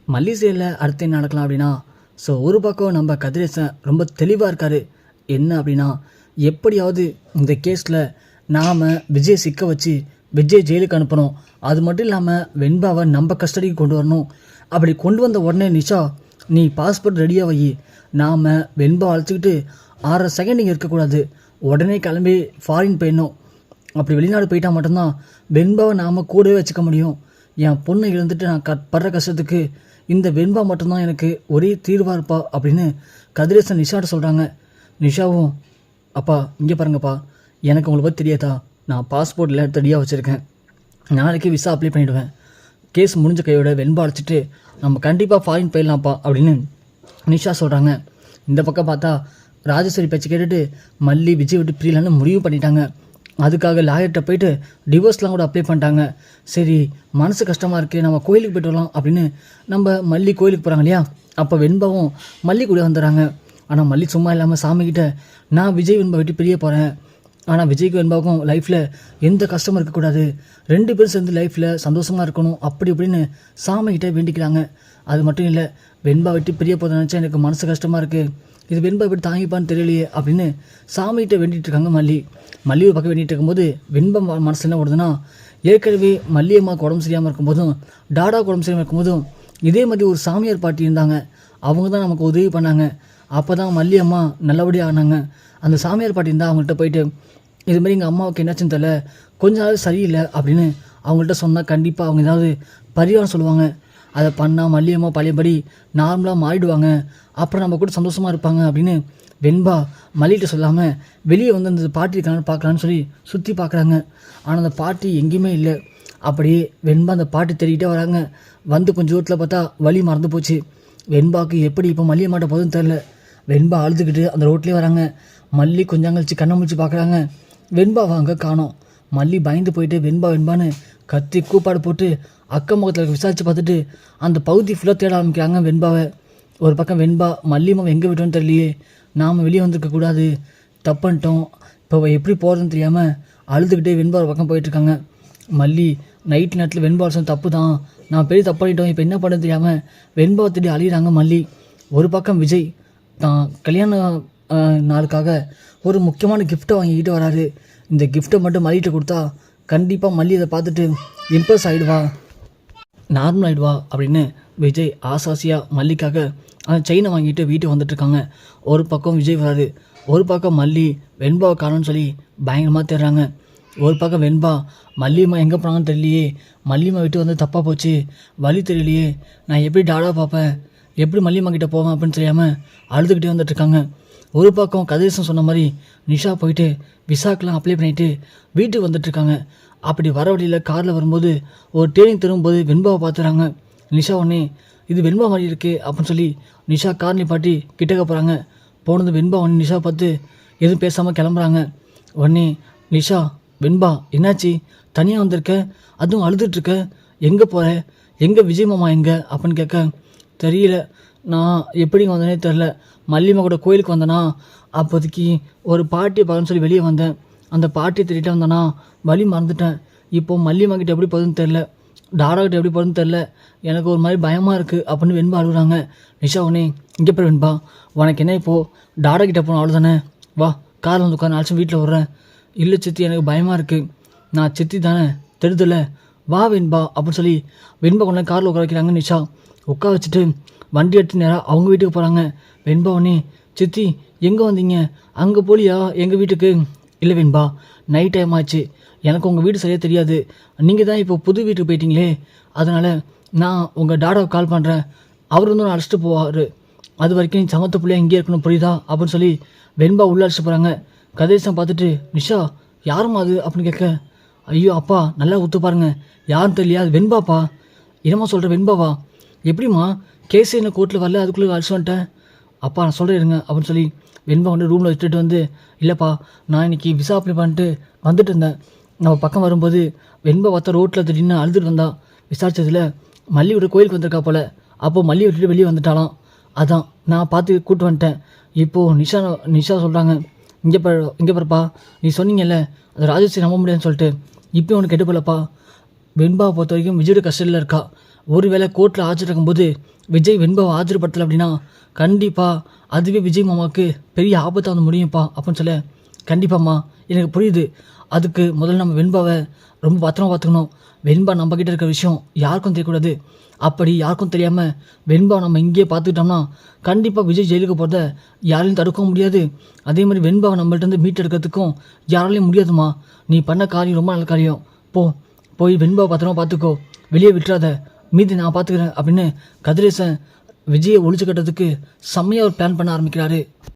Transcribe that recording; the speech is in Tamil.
மல்லி சீரியலில் அடுத்து என்ன நடக்கலாம் அப்படின்னா, ஸோ ஒரு பக்கம் நம்ம கதிரேசன் ரொம்ப தெளிவாக இருக்கார். என்ன அப்படின்னா, எப்படியாவது இந்த கேஸில் நாம் விஜய் சிக்க வச்சு விஜய் ஜெயிலுக்கு அனுப்பணும். அது மட்டும் இல்லாமல் வெண்பாவை நம்ம கஸ்டடிக்கு கொண்டு வரணும். அப்படி கொண்டு வந்த உடனே நிஷா, நீ பாஸ்போர்ட் ரெடியாக வை, நாம் வெண்பா அழைச்சிக்கிட்டு 6 செகண்ட் இங்கே இருக்கக்கூடாது, உடனே கிளம்பி ஃபாரின் போயிடணும். அப்படி வெளிநாடு போயிட்டால் மட்டும்தான் வெண்பாவை நாம் கூடவே வச்சுக்க முடியும். என் பொண்ணை இழந்துட்டு நான் படுற கஷ்டத்துக்கு இந்த வெண்பா மட்டும்தான் எனக்கு ஒரே தீர்வாக இருப்பா அப்படின்னு கதிரேசன் நிஷாட்ட சொல்கிறாங்க. நிஷாவும், அப்பா இங்கே பாருங்கப்பா, எனக்கு உங்களுக்கு பற்றி தெரியாதா, நான் பாஸ்போர்ட்டில் ரெடியாக வச்சுருக்கேன், நாளைக்கு விசா அப்ளை பண்ணிவிடுவேன், கேஸ் முடிஞ்ச கையோட வெண்பா அழைச்சிட்டு நம்ம கண்டிப்பாக ஃபாரின் போயிடலாம்ப்பா அப்படின்னு நிஷா சொல்கிறாங்க. இந்த பக்கம் பார்த்தா ராஜேஸ்வரி பேச்சு கேட்டுட்டு மல்லி விஜய் விட்டு பிரியலான்னு முடிவு பண்ணிட்டாங்க. அதுக்காக லாயர்கிட்ட போயிட்டு டிவோர்ஸ்லாம் கூட அப்ளை பண்ணிட்டாங்க. சரி, மனசு கஷ்டமாக இருக்குது, நம்ம கோயிலுக்கு போய்ட்டு வரலாம் அப்படின்னு நம்ம மல்லி கோயிலுக்கு போகிறாங்க இல்லையா. அப்போ வெண்பாவும் மல்லி கூட வந்துடுறாங்க. ஆனால் மல்லி சும்மா இல்லாமல் சாமிக்கிட்ட, நான் விஜய் வெண்பா விட்டு பிரிய போகிறேன், ஆனால் விஜய்க்கு வெண்பாவுக்கும் லைஃப்பில் எந்த கஷ்டமும் இருக்கக்கூடாது, 2 பேரும் சேர்ந்து லைஃப்பில் சந்தோஷமாக இருக்கணும் அப்படி இப்படின்னு சாமிக்கிட்ட வேண்டிக்கிறாங்க. அது மட்டும் இல்லை, வெண்பா விட்டு பிரிய போதை நினச்சா எனக்கு மனசு கஷ்டமாக இருக்குது, இது வெண்பா எப்படி தாங்கிப்பான்னு தெரியலையே அப்படின்னு சாமிகிட்ட வேண்டிகிட்டு இருக்காங்க மல்லி. மல்லி ஒரு பக்கம் வேண்டிகிட்டு இருக்கும்போது வெண்பா மனசு என்ன ஓடுதுன்னா, ஏற்கனவே மல்லியம்மாவுக்கு உடம்பு சரியாமல் இருக்கும்போதும் டாடாவுக்கு உடம்பு சரியாமல் இருக்கும்போதும் இதே மாதிரி ஒரு சாமியார் பாட்டி இருந்தாங்க, அவங்க தான் நமக்கு உதவி பண்ணாங்க, அப்போ தான் மல்லியம்மா நல்லபடியாக ஆனாங்க. அந்த சாமியார் பாட்டி இருந்தால் அவங்கள்ட்ட போயிட்டு, இதுமாரி எங்கள் அம்மாவுக்கு என்னாச்சுன்னு தெரியல, கொஞ்ச நாள் சரியில்லை அப்படின்னு அவங்கள்ட்ட சொன்னால் கண்டிப்பாக அவங்க ஏதாவது பரிகாரம் சொல்லுவாங்க. அதை பண்ணால் மல்லியம்மா பழையபடி நார்மலாக மாறிடுவாங்க, அப்புறம் நம்ம கூட சந்தோஷமாக இருப்பாங்க அப்படின்னு வெண்பா மல்லிகிட்ட சொல்லாமல் வெளியே வந்து அந்த பாட்டி இருக்கான்னு பார்க்கலான்னு சொல்லி சுற்றி பார்க்குறாங்க. ஆனால் அந்த பாட்டி எங்கேயுமே இல்லை. அப்படியே வெண்பா அந்த பாட்டி தேடிக்கிட்டே வராங்க. வந்து கொஞ்சம் தூரத்தில் பார்த்தா வழி மறந்து போச்சு. வெண்பாவுக்கு எப்படி இப்போ மல்லியம்மாட்ட போதுன்னு தெரில. வெண்பா அழுதுகிட்டு அந்த ரோட்லேயே வராங்க. மல்லி கொஞ்சம் கழிச்சு கண்ணை முடிச்சு பார்க்குறாங்க, வெண்பாவை அங்கே காணோம். மல்லி பயந்து போயிட்டு வெண்பா வெண்பான்னு கத்தி கூப்பாடு போட்டு அக்கம் பக்கத்தில் விசாரித்து பார்த்துட்டு அந்த பகுதி ஃபுல்லாக தேட ஆரம்பிக்கிறாங்க வெண்பாவை. ஒரு பக்கம் வெண்பா, மல்லியம்மாவை எங்கே விட்டோன்னு தெரியலையே, நாம் வெளியே வந்திருக்கக்கூடாது, தப்புன்ட்டோம், இப்போ எப்படி போகிறதுன்னு தெரியாமல் அழுதுகிட்டே வெண்பா ஒரு பக்கம் போயிட்டுருக்காங்க. மல்லி நைட்டு நேரத்தில் வெண்பா சொன்ன தப்பு தான், நான் பெரிய தப்பு பண்ணிட்டோம், இப்போ என்ன பண்ணுறது தெரியாமல் வெண்பாவை தேடி அழிகிறாங்க மல்லி. ஒரு பக்கம் விஜய் தான் கல்யாண நாளுக்காக ஒரு முக்கியமான கிஃப்ட்டை வாங்கிக்கிட்டு வராரு. இந்த கிஃப்ட்டை மட்டும் மல்லிகிட்ட கொடுத்தா கண்டிப்பாக மல்லி இதை பார்த்துட்டு இம்ப்ரெஸ் ஆகிடுவா, நார்மல் ஆகிடுவா அப்படின்னு விஜய் ஆசாசியாக மல்லிக்காக அந்த செயினை வாங்கிட்டு வீட்டுக்கு வந்துட்டுருக்காங்க. ஒரு பக்கம் விஜய் வராது, ஒரு பக்கம் மல்லி வெண்பாவை காணோன்னு சொல்லி பயங்கரமாக தேடுறாங்க. ஒரு பக்கம் வெண்பா, மல்லியம்மா எங்கே போனாங்கன்னு தெரியலையே, மல்லியம்மா விட்டு வந்து தப்பாக போச்சு, வழி தெரியலையே, நான் எப்படி டாடாவை பார்ப்பேன், எப்படி மல்லியம்மா கிட்டே போவேன் அப்படின்னு தெரியாமல் அழுதுகிட்டே வந்துட்டுருக்காங்க. ஒரு பக்கம் கதிரேசன் சொன்ன மாதிரி நிஷா போயிட்டு விசாக்கெலாம் அப்ளை பண்ணிவிட்டு வீட்டுக்கு வந்துட்டுருக்காங்க. அப்படி வர வழியில் காரில் வரும்போது ஒரு டேர்னிங் திரும்பும்போது வெண்பாவை பார்த்துறாங்க. நிஷா உடனே, இது வெண்பா மாதிரி இருக்குது அப்படின்னு சொல்லி நிஷா கார் நிப்பாட்டி கிட்டக்க போகிறாங்க. போனது வெண்பா உடனே நிஷா பார்த்து எதுவும் பேசாமல் கிளம்புறாங்க. உடனே நிஷா, வெண்பா என்னாச்சு, தனியாக வந்திருக்க, அதுவும் அழுதுட்ருக்க, எங்கே போகிற, எங்கே விஜய் மாமா எங்கே அப்படின்னு கேட்க, தெரியல, நான் எப்படி வந்தேனே தெரில, மல்லியம்மா கூட கோயிலுக்கு வந்தேனா, அப்போதைக்கு ஒரு பாட்டியை பார்க்கணுன்னு சொல்லி வெளியே வந்தேன், அந்த பாட்டியை தேடிட்டு வந்தேனா வழி மறந்துட்டேன், இப்போது மல்லியம்மா கிட்ட எப்படி போகுதுன்னு தெரில, டாடாக்கிட்ட எப்படி போகுதுன்னு தெரில, எனக்கு ஒரு மாதிரி பயமாக இருக்குது அப்படின்னு வெண்பா அழுகுறாங்க. நிஷா உடனே, இங்கே போய் வெண்பா, உனக்கு என்ன இப்போது டாடா கிட்டே போகணும் அவ்வளோதானே, வா காரில் வந்து உட்காந்து நாளைச்சும் வீட்டில் விட்றேன். இல்லை சித்தி, எனக்கு பயமாக இருக்குது, நான் சித்தி தானே தெரிதுல, வா வெண்பா அப்படின்னு சொல்லி வெண்பா கொண்டு காரில் உட்கார வைக்கிறாங்க. நிஷா உட்கார வச்சுட்டு வண்டி எடுத்து நேராக அவங்க வீட்டுக்கு போகிறாங்க. வெண்பா உடனே, சித்தி எங்கே வந்தீங்க, அங்கே போலியா எங்கள் வீட்டுக்கு, இல்லை வெண்பா நைட் டைம் ஆச்சு, எனக்கு உங்கள் வீடு சரியாக தெரியாது, நீங்கள் தான் இப்போ புது வீட்டுக்கு போயிட்டீங்களே, அதனால் நான் உங்கள் டாடாவை கால் பண்ணுறேன், அவர் வந்து நான் அழைச்சிட்டு போவார், அது வரைக்கும் நீ சமத்த பிள்ளையா இங்கே இருக்கணும் புரியுதா அப்படின்னு சொல்லி வெண்பா உள்ளே அழைச்சிட்டு போகிறாங்க. கதிரேசன் பார்த்துட்டு, நிஷா யாருமா அது அப்படின்னு கேட்க, ஐயோ அப்பா நல்லா ஒத்து பாருங்க, யாரும் தெரியலையா, அது வெண்பாப்பா, என்னம்மா சொல்கிற, வெண்பாவா, எப்படிம்மா கேஸு என்ன கோர்ட்டில் வரல, அதுக்குள்ளே அழைச்சி வந்துட்டேன், அப்பா நான் சொல்கிறேன் இருங்க அப்படின்னு சொல்லி வெண்பா வந்து ரூமில் வச்சுட்டு வந்து, இல்லைப்பா நான் இன்றைக்கி விசா அப்ளை பண்ணிட்டு வந்துட்டு இருந்தேன், நம்ம பக்கம் வரும்போது வெண்பா பார்த்தா ரோட்டில் திடீர்னு அழுதுட்டு வந்தா, விசாரிச்சதில் மல்லி விட கோயிலுக்கு வந்திருக்கா போல், அப்போது மல்லி விட்டுட்டு வெளியே வந்துட்டாலாம், அதான் நான் பார்த்து கூப்பிட்டு வந்துட்டேன். இப்போது நிஷா சொல்கிறாங்க, இங்கே பாருப்பா, நீ சொன்னீங்கல்ல அது ராஜேஸ்வரி நம்ப முடியாதுன்னு சொல்லிட்டு, இப்போ உனக்கு கெட்டு போலப்பா, வெண்பாவை பொறுத்த வரைக்கும் விஜயோட கஷ்டத்தில் இருக்கா, ஒருவேளை கோர்ட்டில் ஆஜராகும்போது விஜய் வெண்பாவை ஆஜர்படுத்தலை அப்படின்னா கண்டிப்பாக அதுவே விஜய் மாமாவுக்கு பெரிய ஆபத்தாக வந்து முடியும்ப்பா அப்படின்னு சொல்ல, கண்டிப்பாம்மா எனக்கு புரியுது. அதுக்கு முதல்ல நம்ம வெண்பாவை ரொம்ப பத்திரமா பார்த்துக்கணும். வெண்பா நம்மக்கிட்ட இருக்கிற விஷயம் யாருக்கும் தெரியக்கூடாது. அப்படி யாருக்கும் தெரியாமல் வெண்பா நம்ம இங்கேயே பார்த்துக்கிட்டோம்னா கண்டிப்பாக விஜய் ஜெயிலுக்கு போகிறத யாராலையும் தடுக்கவும் முடியாது. அதே மாதிரி வெண்பாவை நம்மள்ட்ட மீட் எடுக்கிறதுக்கும் யாராலையும் முடியாதுமா. நீ பண்ண காரியம் ரொம்ப நல்ல காரியம். போய் வெண்பாவை பத்திரமா பார்த்துக்கோ, வெளியே விட்டுறாத, மீதி நான் பார்த்துக்கிறேன் அப்படின்னு கதிரேசன் விஜயை ஒழிச்சு கட்டுறதுக்கு செம்மையாக ஒரு பிளான் பண்ண ஆரம்பிக்கிறாரு.